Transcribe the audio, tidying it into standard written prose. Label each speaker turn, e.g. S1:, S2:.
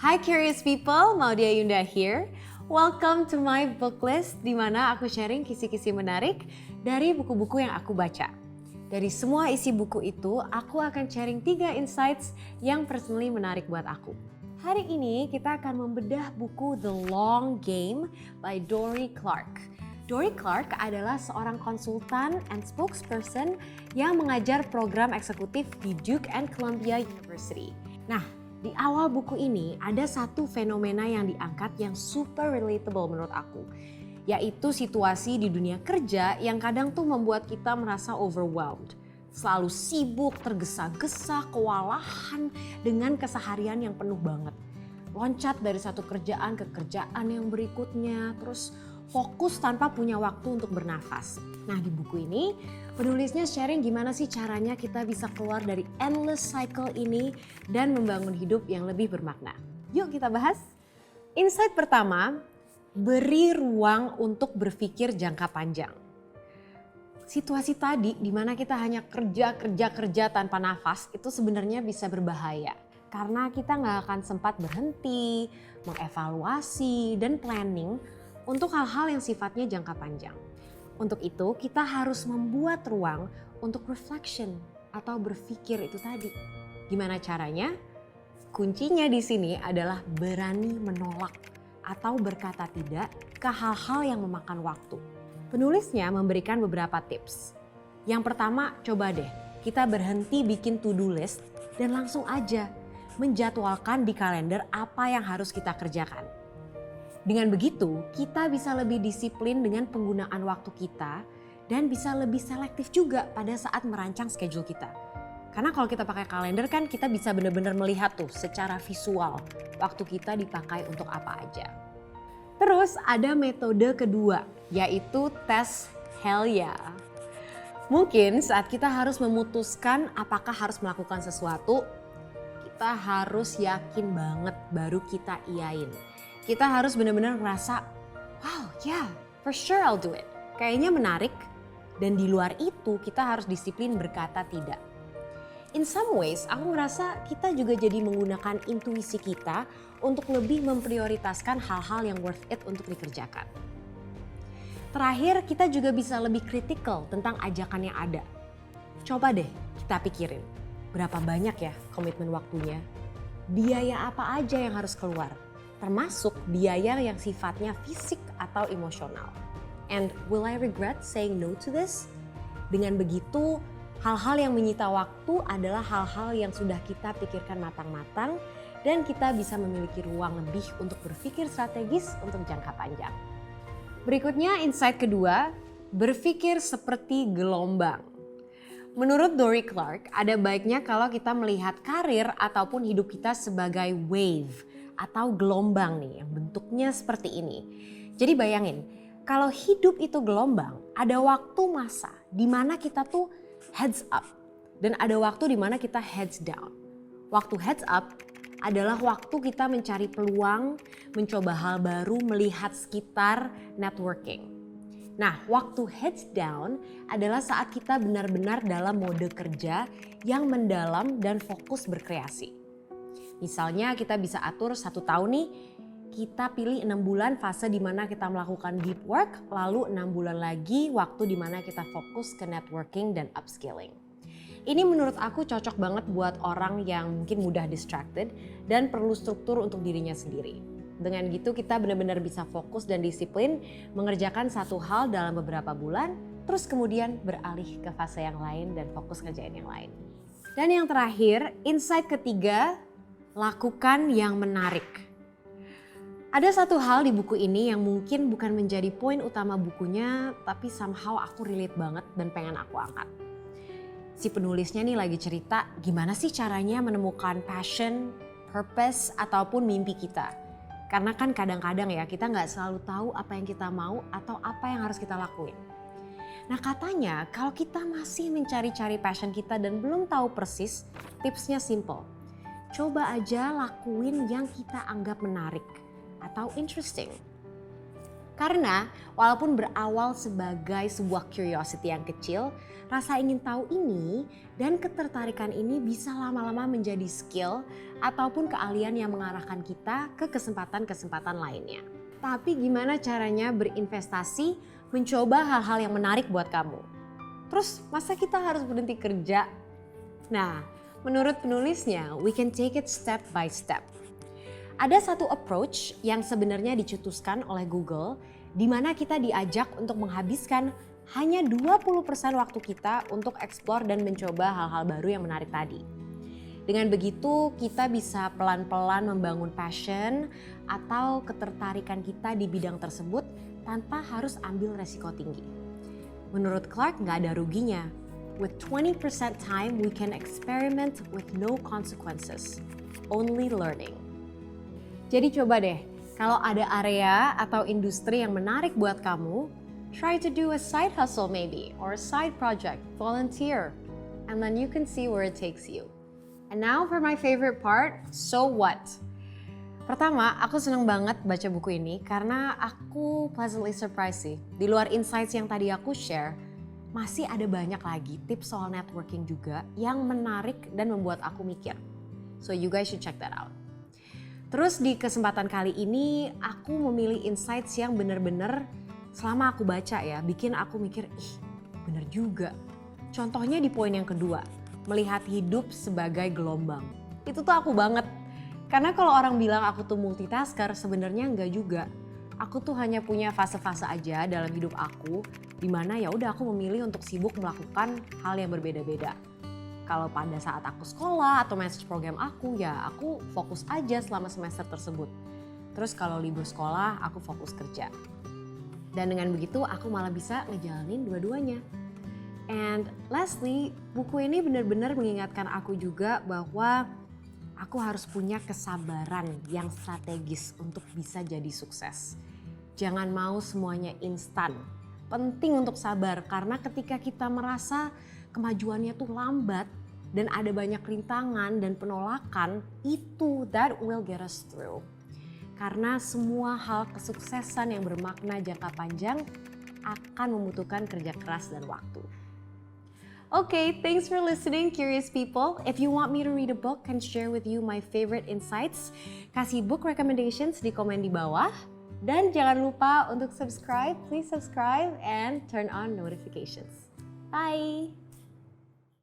S1: Hi curious people, Maudia Yunda here. Welcome to my book list di mana aku sharing kisi-kisi menarik dari buku-buku yang aku baca. Dari semua isi buku itu, aku akan sharing 3 insights yang personally menarik buat aku. Hari ini kita akan membedah buku The Long Game by Dorie Clark. Dorie Clark adalah seorang konsultan and spokesperson yang mengajar program eksekutif di Duke and Columbia University. Nah, di awal buku ini ada satu fenomena yang diangkat yang super relatable menurut aku, yaitu situasi di dunia kerja yang kadang tuh membuat kita merasa overwhelmed. Selalu sibuk, tergesa-gesa, kewalahan dengan keseharian yang penuh banget. Loncat dari satu kerjaan ke kerjaan yang berikutnya, terus fokus tanpa punya waktu untuk bernafas. Nah, di buku ini penulisnya sharing gimana sih caranya kita bisa keluar dari endless cycle ini dan membangun hidup yang lebih bermakna. Yuk kita bahas. Insight pertama, beri ruang untuk berpikir jangka panjang. Situasi tadi di mana kita hanya kerja tanpa nafas itu sebenarnya bisa berbahaya. Karena kita nggak akan sempat berhenti, mengevaluasi, dan planning untuk hal-hal yang sifatnya jangka panjang. Untuk itu kita harus membuat ruang untuk reflection atau berpikir itu tadi. Gimana caranya? Kuncinya di sini adalah berani menolak atau berkata tidak ke hal-hal yang memakan waktu. Penulisnya memberikan beberapa tips. Yang pertama, coba deh kita berhenti bikin to-do list dan langsung aja menjadwalkan di kalender apa yang harus kita kerjakan. Dengan begitu, kita bisa lebih disiplin dengan penggunaan waktu kita dan bisa lebih selektif juga pada saat merancang schedule kita. Karena kalau kita pakai kalender kan kita bisa benar-benar melihat tuh secara visual waktu kita dipakai untuk apa aja. Terus ada metode kedua, yaitu tes hell yeah. Mungkin saat kita harus memutuskan apakah harus melakukan sesuatu, kita harus yakin banget baru kita iyain. Kita harus benar-benar ngerasa, wow yeah, for sure I'll do it. Kayaknya menarik dan di luar itu kita harus disiplin berkata tidak. In some ways aku ngerasa kita juga jadi menggunakan intuisi kita untuk lebih memprioritaskan hal-hal yang worth it untuk dikerjakan. Terakhir kita juga bisa lebih kritikal tentang ajakan yang ada. Coba deh kita pikirin, berapa banyak ya komitmen waktunya? Biaya apa aja yang harus keluar? Termasuk biaya yang sifatnya fisik atau emosional. And will I regret saying no to this? Dengan begitu, hal-hal yang menyita waktu adalah hal-hal yang sudah kita pikirkan matang-matang dan kita bisa memiliki ruang lebih untuk berpikir strategis untuk jangka panjang. Berikutnya insight kedua, berpikir seperti gelombang. Menurut Dorie Clark, ada baiknya kalau kita melihat karir ataupun hidup kita sebagai wave atau gelombang nih yang bentuknya seperti ini. Jadi bayangin, kalau hidup itu gelombang, ada waktu masa di mana kita tuh heads up dan ada waktu di mana kita heads down. Waktu heads up adalah waktu kita mencari peluang, mencoba hal baru, melihat sekitar, networking. Nah, waktu heads down adalah saat kita benar-benar dalam mode kerja yang mendalam dan fokus berkreasi. Misalnya kita bisa atur 1 tahun nih, kita pilih 6 bulan fase di mana kita melakukan deep work, lalu 6 bulan lagi waktu di mana kita fokus ke networking dan upskilling. Ini menurut aku cocok banget buat orang yang mungkin mudah distracted dan perlu struktur untuk dirinya sendiri. Dengan gitu kita benar-benar bisa fokus dan disiplin mengerjakan satu hal dalam beberapa bulan, terus kemudian beralih ke fase yang lain dan fokus kerjain yang lain. Dan yang terakhir, insight ketiga, lakukan yang menarik. Ada satu hal di buku ini yang mungkin bukan menjadi poin utama bukunya, tapi somehow aku relate banget dan pengen aku angkat. Si penulisnya nih lagi cerita gimana sih caranya menemukan passion, purpose, ataupun mimpi kita. Karena kan kadang-kadang ya kita nggak selalu tahu apa yang kita mau atau apa yang harus kita lakuin. Nah katanya kalau kita masih mencari-cari passion kita dan belum tahu persis, tipsnya simple. Coba aja lakuin yang kita anggap menarik atau interesting. Karena walaupun berawal sebagai sebuah curiosity yang kecil, rasa ingin tahu ini dan ketertarikan ini bisa lama-lama menjadi skill ataupun keahlian yang mengarahkan kita ke kesempatan-kesempatan lainnya. Tapi gimana caranya berinvestasi, mencoba hal-hal yang menarik buat kamu? Terus masa kita harus berhenti kerja? Nah, menurut penulisnya, we can take it step by step. Ada satu approach yang sebenarnya dicetuskan oleh Google di mana kita diajak untuk menghabiskan hanya 20% waktu kita untuk explore dan mencoba hal-hal baru yang menarik tadi. Dengan begitu kita bisa pelan-pelan membangun passion atau ketertarikan kita di bidang tersebut tanpa harus ambil resiko tinggi. Menurut Clark nggak ada ruginya. With 20% time we can experiment with no consequences, only learning. Jadi coba deh, kalau ada area atau industri yang menarik buat kamu, try to do a side hustle maybe, or a side project, volunteer, and then you can see where it takes you. And now for my favorite part, so what? Pertama, aku seneng banget baca buku ini karena aku pleasantly surprised sih. Di luar insights yang tadi aku share, masih ada banyak lagi tips soal networking juga yang menarik dan membuat aku mikir. So you guys should check that out. Terus di kesempatan kali ini aku memilih insights yang bener-bener selama aku baca ya bikin aku mikir bener juga. Contohnya di poin yang kedua, melihat hidup sebagai gelombang. Itu tuh aku banget. Karena kalau orang bilang aku tuh multitasker sebenarnya enggak juga. Aku tuh hanya punya fase-fase aja dalam hidup aku di mana ya udah aku memilih untuk sibuk melakukan hal yang berbeda-beda. Kalau pada saat aku sekolah atau message program aku, ya aku fokus aja selama semester tersebut. Terus kalau libur sekolah, aku fokus kerja. Dan dengan begitu aku malah bisa ngejalanin dua-duanya. And lastly, buku ini benar-benar mengingatkan aku juga bahwa aku harus punya kesabaran yang strategis untuk bisa jadi sukses. Jangan mau semuanya instan. Penting untuk sabar karena ketika kita merasa kemajuannya tuh lambat dan ada banyak rintangan dan penolakan, itu that will get us through. Karena semua hal kesuksesan yang bermakna jangka panjang akan membutuhkan kerja keras dan waktu. Okay, thanks for listening, curious people. If you want me to read a book and share with you my favorite insights, kasih book recommendations di komen di bawah. Dan jangan lupa untuk subscribe, please subscribe and turn on notifications. Bye!